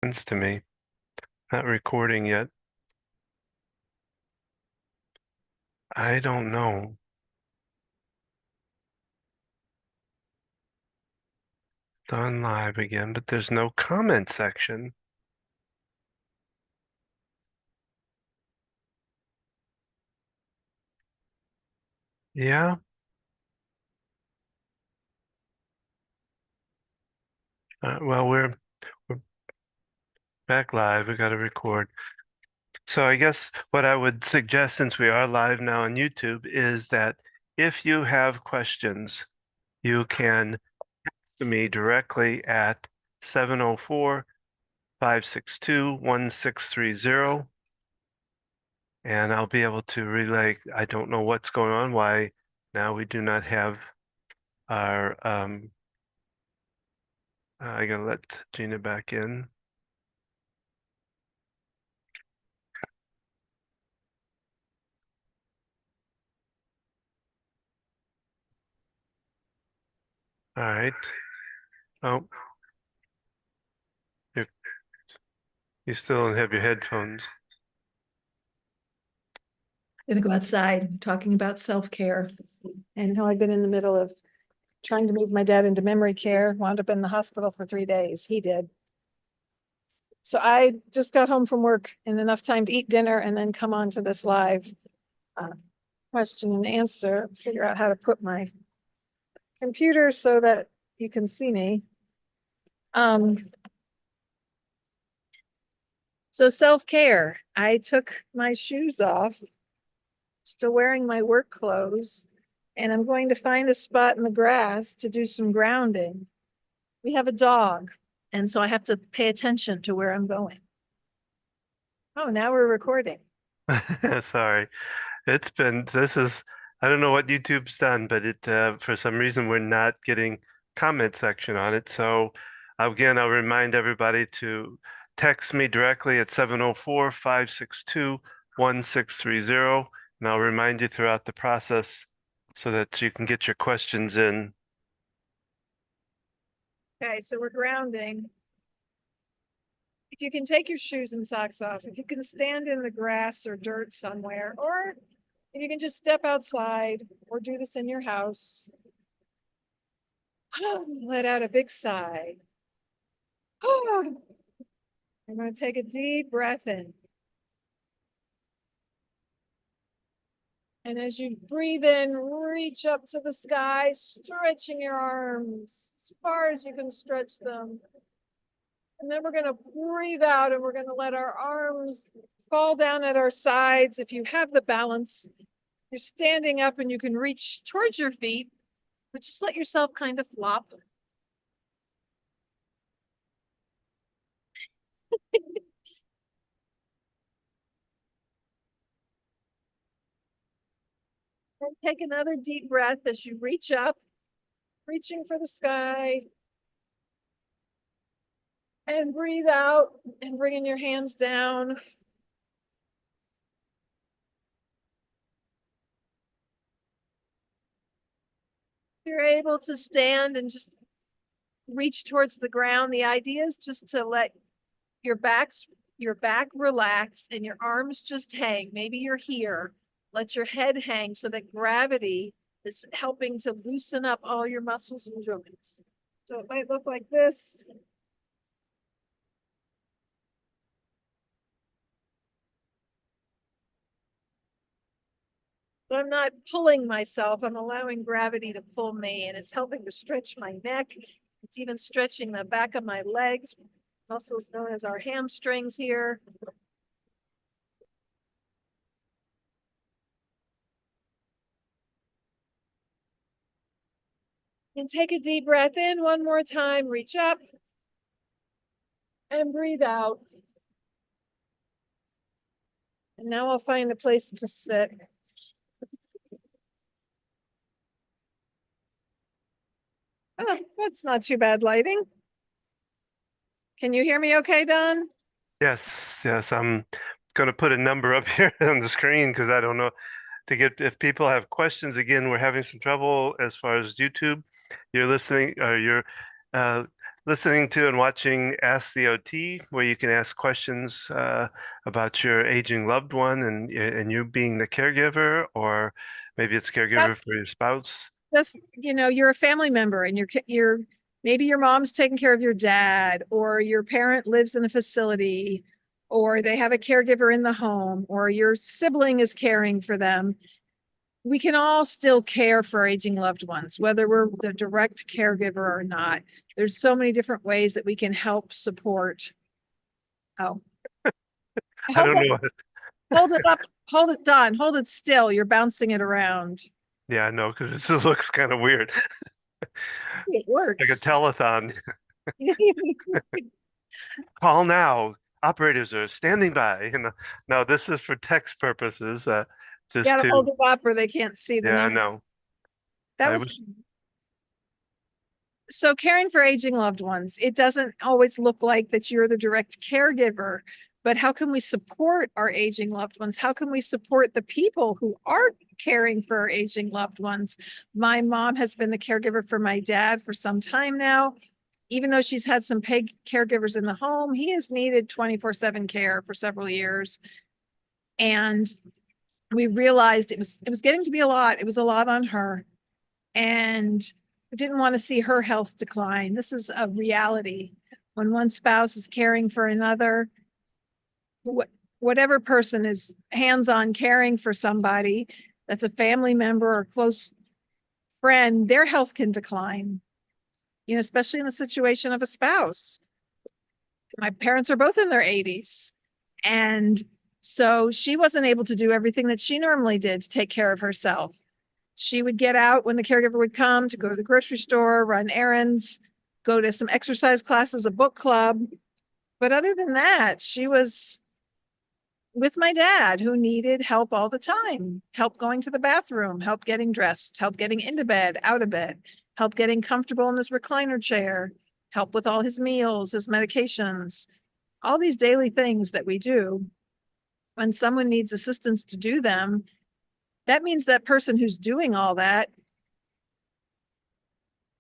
Sense to me. Not recording yet. I don't know. It's on live again, but there's no comment section. Yeah. Well, we're back live. We got to record. So I guess what I would suggest, since we are live now on YouTube, is that if you have questions, you can to me directly at 704-562-1630, and I'll be able to relay. I don't know what's going on, why now we do not have our I gotta let Gina back in. All right. Oh, you you still don't have your headphones. Gonna go outside talking about self-care and how I've been in the middle of trying to move my dad into memory care, wound up in the hospital for 3 days. He did. So I just got home from work in enough time to eat dinner and then come on to this live uh, question and answer, figure out how to put my computer so that you can see me. So self-care, I took my shoes off, still wearing my work clothes, and I'm going to find a spot in the grass to do some grounding. We have a dog, and so I have to pay attention to where I'm going. Oh, now we're recording. Sorry. This is, I don't know what YouTube's done, but for some reason, we're not getting comment section on it. So again, I'll remind everybody to text me directly at 704-562-1630. And I'll remind you throughout the process so that you can get your questions in. Okay, so we're grounding. If you can take your shoes and socks off, if you can stand in the grass or dirt somewhere, or if you can just step outside or do this in your house, let out a big sigh. I'm going to take a deep breath in. And as you breathe in, reach up to the sky, stretching your arms as far as you can stretch them. And then we're going to breathe out and we're going to let our arms fall down at our sides. If you have the balance, you're standing up and you can reach towards your feet, but just let yourself kind of flop. And take another deep breath as you reach up, reaching for the sky. And breathe out and bringing your hands down. You're able to stand and just reach towards the ground. The idea is just to let your back relax and your arms just hang. Maybe you're here. Let your head hang so that gravity is helping to loosen up all your muscles and joints. So it might look like this. But I'm not pulling myself. I'm allowing gravity to pull me, and it's helping to stretch my neck. It's even stretching the back of my legs, muscles known as our hamstrings here. And take a deep breath in one more time, reach up and breathe out. And now I'll find a place to sit. Oh, that's not too bad lighting. Can you hear me okay, Don? Yes, yes, I'm going to put a number up here on the screen because I don't know to get if people have questions. Again, we're having some trouble as far as YouTube. You're listening, you're listening to and watching Ask the OT, where you can ask questions about your aging loved one and you being the caregiver, or maybe it's caregiver That's for your spouse. just, you're a family member and maybe your mom's taking care of your dad, or your parent lives in a facility, or they have a caregiver in the home, or your sibling is caring for them. We can all still care for aging loved ones, whether we're the direct caregiver or not. There's so many different ways that we can help support. Oh, I hold don't it, know. hold it up, hold it, Don, hold it still. You're bouncing it around. Yeah, I know, because it just looks kind of weird, It like a works. telethon. You Call now. Operators are standing by. No, this is for text purposes. Just gotta to, hold it up or they can't see the yeah, I number. know. That I was wish. so caring for aging loved ones. It doesn't always look like that you're the direct caregiver, but how can we support our aging loved ones? How can we support the people who are caring for our aging loved ones? My mom has been the caregiver for my dad for some time now. Even though she's had some paid caregivers in the home, he has needed 24/7 care for several years. And we realized it was getting to be a lot. It was a lot on her. And I didn't want to see her health decline. This is a reality. When one spouse is caring for another, whatever person is hands-on caring for somebody that's a family member or close friend, their health can decline, especially in the situation of a spouse. My parents are both in their 80s. And so she wasn't able to do everything that she normally did to take care of herself. She would get out when the caregiver would come to go to the grocery store, run errands, go to some exercise classes, a book club. But other than that, she was with my dad, who needed help all the time, help going to the bathroom, help getting dressed, help getting into bed, out of bed, help getting comfortable in his recliner chair, help with all his meals, his medications, all these daily things that we do. When someone needs assistance to do them, that means that person who's doing all that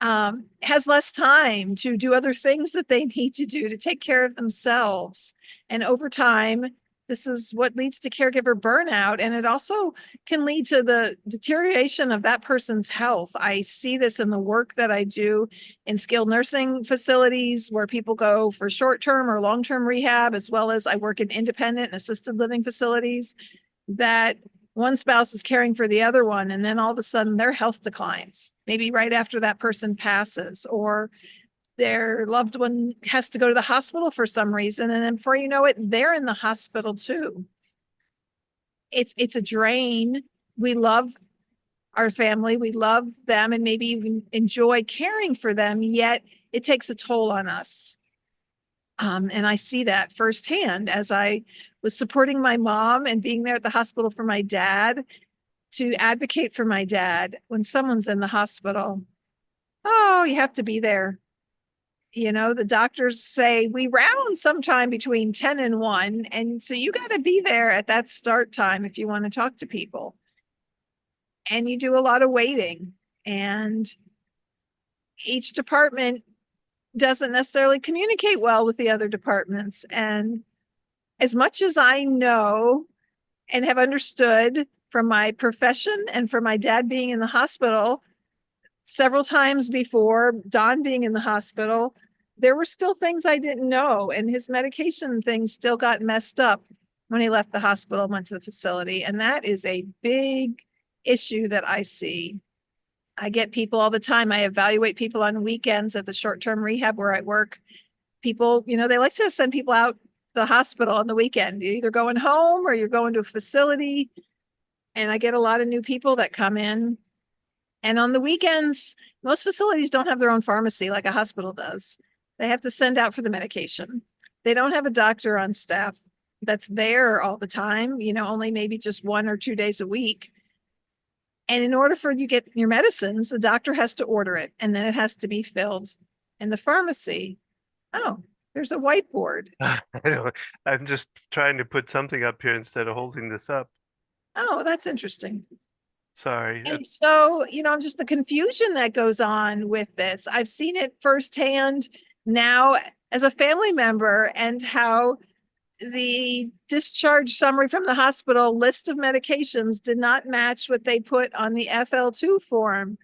has less time to do other things that they need to do to take care of themselves. And over time, this is what leads to caregiver burnout. And it also can lead to the deterioration of that person's health. I see this in the work that I do in skilled nursing facilities where people go for short-term or long-term rehab, as well as I work in independent and assisted living facilities, that one spouse is caring for the other one, and then all of a sudden their health declines, maybe right after that person passes, or their loved one has to go to the hospital for some reason, and then before you know it, they're in the hospital too. It's a drain. We love our family, we love them, and maybe even enjoy caring for them, yet it takes a toll on us. And I see that firsthand as I was supporting my mom and being there at the hospital for my dad, to advocate for my dad when someone's in the hospital. Oh, you have to be there. The doctors say we round sometime between 10 and 1. And so you got to be there at that start time if you want to talk to people. And you do a lot of waiting. And each department doesn't necessarily communicate well with the other departments. And as much as I know and have understood from my profession and from my dad being in the hospital several times before, Don being in the hospital, there were still things I didn't know. And his medication things still got messed up when he left the hospital and went to the facility. And that is a big issue that I see. I get people all the time. I evaluate people on weekends at the short-term rehab where I work. People, they like to send people out the hospital on the weekend. You're either going home or you're going to a facility. And I get a lot of new people that come in. And on the weekends, most facilities don't have their own pharmacy like a hospital does. They have to send out for the medication. They don't have a doctor on staff that's there all the time, only maybe just 1 or 2 days a week. And in order for you to get your medicines, the doctor has to order it, and then it has to be filled in the pharmacy. Oh, there's a whiteboard. I don't, I'm just trying to put something up here instead of holding this up. Oh, that's interesting. Sorry. And so, just the confusion that goes on with this. I've seen it firsthand now as a family member, and how the discharge summary from the hospital list of medications did not match what they put on the FL2 form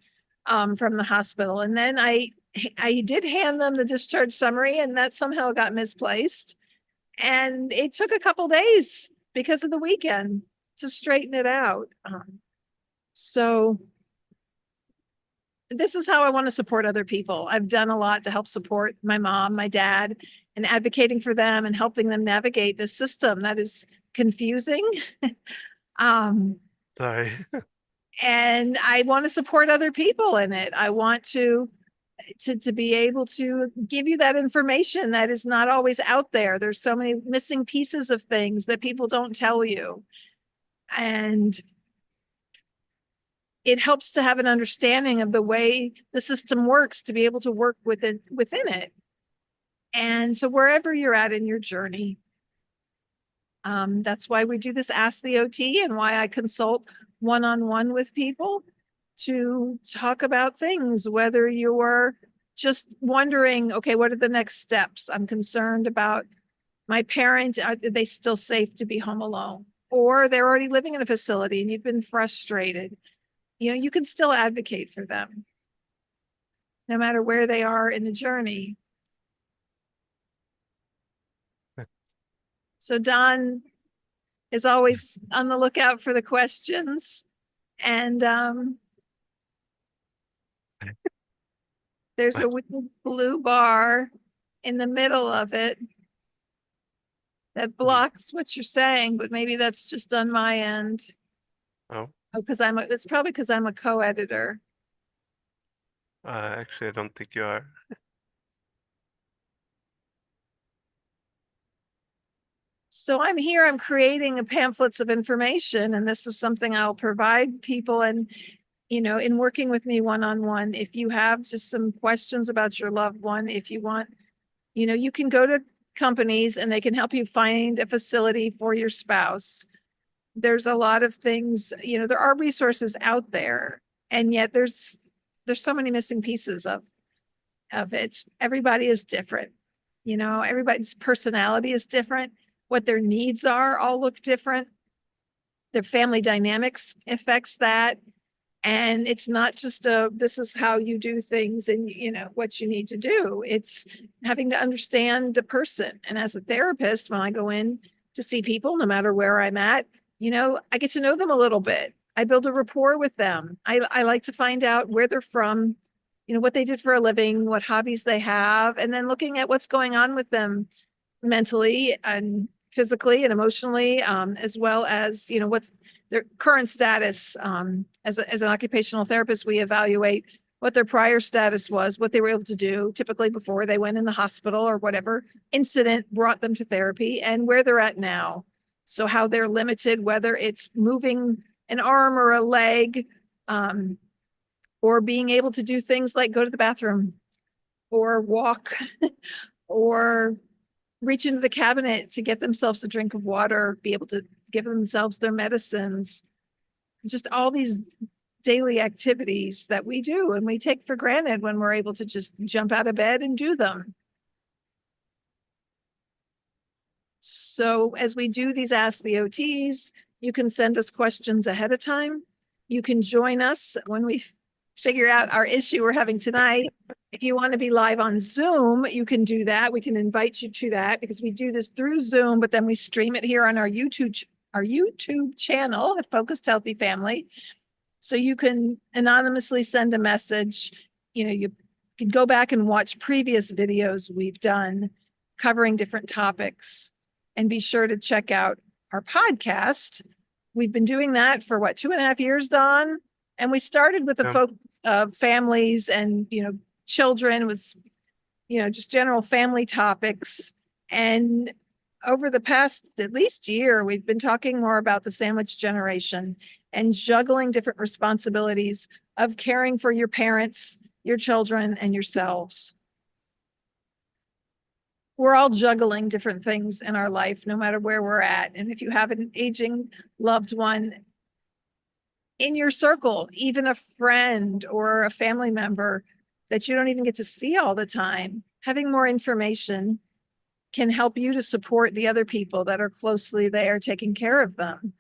from the hospital. And then I did hand them the discharge summary, and that somehow got misplaced. And it took a couple days because of the weekend to straighten it out. So this is how I want to support other people. I've done a lot to help support my mom, my dad, and advocating for them and helping them navigate this system that is confusing. um, Sorry. and I want to support other people in it. I want to be able to give you that information that is not always out there. There's so many missing pieces of things that people don't tell you. And it helps to have an understanding of the way the system works to be able to work within it. And so wherever you're at in your journey, that's why we do this Ask the OT, and why I consult one-on-one with people to talk about things, whether you're just wondering, okay, what are the next steps? I'm concerned about my parent. Are they still safe to be home alone? Or they're already living in a facility and you've been frustrated. You know, you can still advocate for them no matter where they are in the journey. So Don is always on the lookout for the questions. And there's a blue bar in the middle of it that blocks what you're saying, but maybe that's just on my end. Oh, because it's probably because I'm a co-editor. actually, I don't think you are. So I'm here, I'm creating pamphlets of information, and this is something I'll provide people. And, you know, in working with me one-on-one, if you have just some questions about your loved one, if you want, you know, you can go to companies and they can help you find a facility for your spouse. There's a lot of things, you know, there are resources out there, and yet there's so many missing pieces of it. Everybody is different. You know, everybody's personality is different. What their needs are all look different. Their family dynamics affects that. And it's not just this is how you do things and, you know, what you need to do. It's having to understand the person. And as a therapist, when I go in to see people, no matter where I'm at, you know, I get to know them a little bit. I build a rapport with them. I like to find out where they're from, you know, what they did for a living, what hobbies they have, and then looking at what's going on with them mentally and physically and emotionally, as well as, you know, what's their current status. As an occupational therapist, we evaluate what their prior status was, what they were able to do, typically before they went in the hospital or whatever incident brought them to therapy, and where they're at now. So how they're limited, whether it's moving an arm or a leg, or being able to do things like go to the bathroom or walk or reach into the cabinet to get themselves a drink of water, be able to give themselves their medicines. Just all these daily activities that we do and we take for granted when we're able to just jump out of bed and do them. So as we do these Ask the OTs, you can send us questions ahead of time. You can join us when we figure out our issue we're having tonight. If you want to be live on Zoom, you can do that. We can invite you to that because we do this through Zoom, but then we stream it here on our YouTube channel at Focused Healthy Family. So you can anonymously send a message. You know, you can go back and watch previous videos we've done covering different topics, and be sure to check out our podcast. We've been doing that for 2.5 years, Don? And we started with the focus of families and, you know, children with, you know, just general family topics. And over the past at least year, we've been talking more about the sandwich generation and juggling different responsibilities of caring for your parents, your children, and yourselves. We're all juggling different things in our life, no matter where we're at. And if you have an aging loved one in your circle, even a friend or a family member that you don't even get to see all the time, having more information can help you to support the other people that are closely there taking care of them.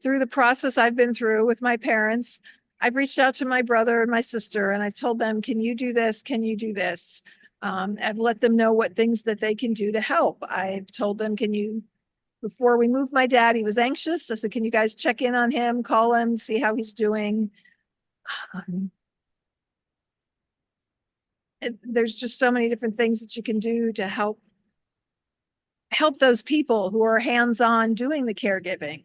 Through the process I've been through with my parents, I've reached out to my brother and my sister and I've told them, can you do this? Can you do this? I've let them know what things that they can do to help. I've told them, before we moved my dad, he was anxious. I said, can you guys check in on him, call him, see how he's doing? There's just so many different things that you can do to help those people who are hands-on doing the caregiving.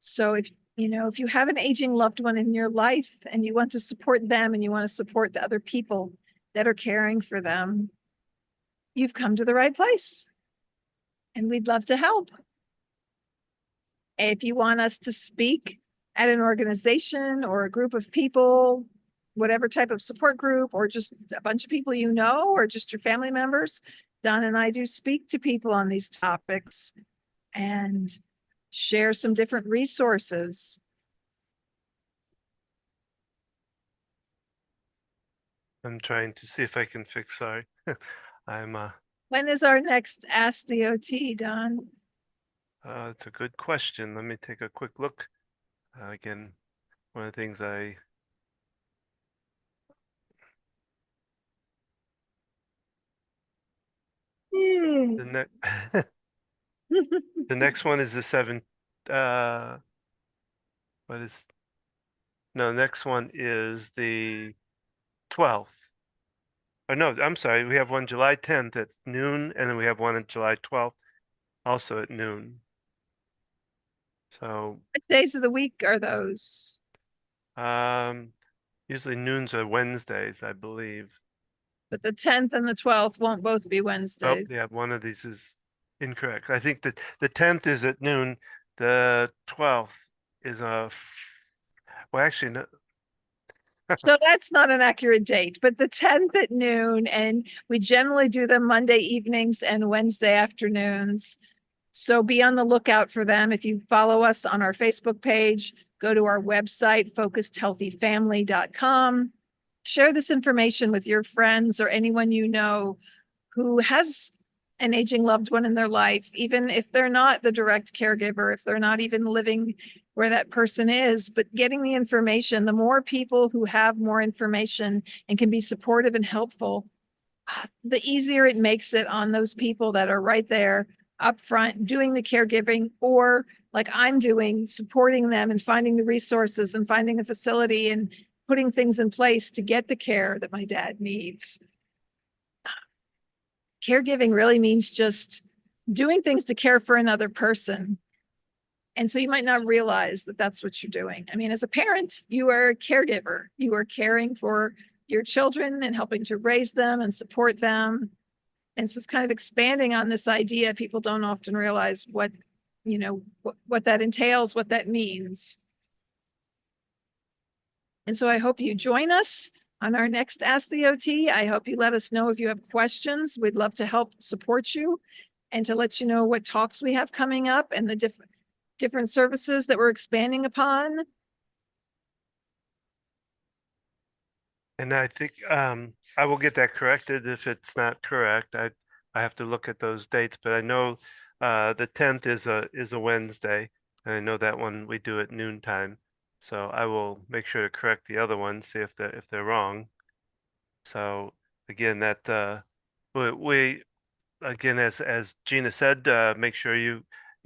So if you have an aging loved one in your life and you want to support them and you want to support the other people that are caring for them, you've come to the right place. And we'd love to help. If you want us to speak at an organization or a group of people, whatever type of support group, or just a bunch of people you know, or just your family members, Don and I do speak to people on these topics and share some different resources. I'm trying to see if I can fix, sorry. I'm When is our next Ask the OT, Don? it's a good question. Let me take a quick look. Again, one of the things the next the next one is the 7th. What is no, next one is the 12th. Oh no, I'm sorry. We have one July 10th at noon, and then we have one on July 12th, also at noon. So What days of the week are those? usually noons are Wednesdays, I believe. But the 10th and the 12th won't both be Oh, Wednesdays. yeah, one of these is incorrect. I think that the 10th is at noon. The 12th is well, actually, no, So that's not an accurate date, but the 10th at noon, and we generally do them Monday evenings and Wednesday afternoons. So be on the lookout for them. If you follow us on our Facebook page, go to our website, focusedhealthyfamily.com. Share this information with your friends or anyone you know who has an aging loved one in their life, even if they're not the direct caregiver, if they're not even living where that person is, but getting the information. The more people who have more information and can be supportive and helpful, the easier it makes it on those people that are right there up front doing the caregiving, or like I'm doing, supporting them and finding the resources and finding a facility and putting things in place to get the care that my dad needs. Caregiving really means just doing things to care for another person. And so you might not realize that that's what you're doing. I mean, as a parent, you are a caregiver. You are caring for your children and helping to raise them and support them. And so it's kind of expanding on this idea. People don't often realize what that entails, what that means. And so I hope you join us on our next Ask the OT. I hope you let us know if you have questions. We'd love to help support you and to let you know what talks we have coming up and the different services that we're expanding upon. and I think I will get that corrected if it's not correct. I have to look at those dates, but I know the 10th is a Wednesday, and I know that one we do at noontime. So I will make sure to correct the other ones, see if they're wrong. So again, that we again, as Gina said, make sure you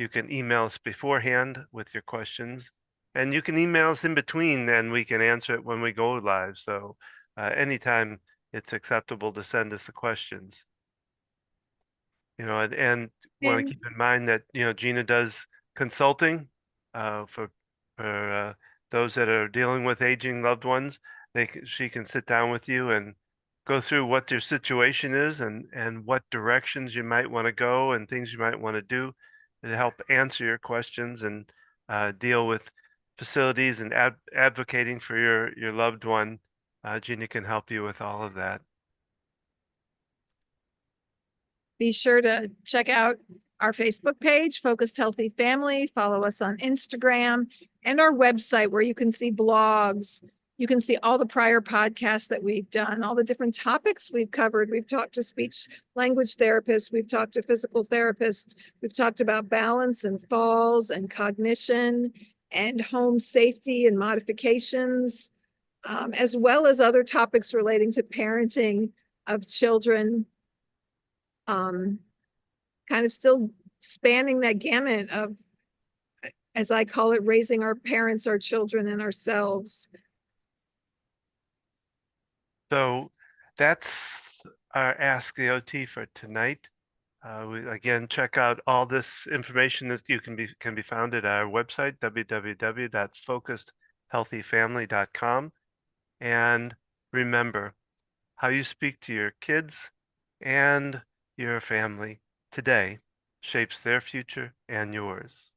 can email us beforehand with your questions, and you can email us in between, and we can answer it when we go live. So anytime it's acceptable to send us the questions. And want to And keep in mind that Gina does consulting for those that are dealing with aging loved ones. She can sit down with you and go through what your situation is and what directions you might want to go and things you might want to do to help answer your questions and deal with facilities and advocating for your loved one. Gina can help you with all of that. be sure to check out our Facebook page, Focused Healthy Family. Follow us on Instagram and our website where you can see blogs, You can see all the prior podcasts that we've done, all the different topics we've covered. We've talked to speech language therapists, we've talked to physical therapists, we've talked about balance and falls and cognition and home safety and modifications, as well as other topics relating to parenting of children. Kind of still spanning that gamut of, as I call it, raising our parents, our children, and ourselves. So that's our Ask the OT for tonight. Again, check out all this information that you can be found at our website, www.focusedhealthyfamily.com. And remember, how you speak to your kids and your family today shapes their future and yours.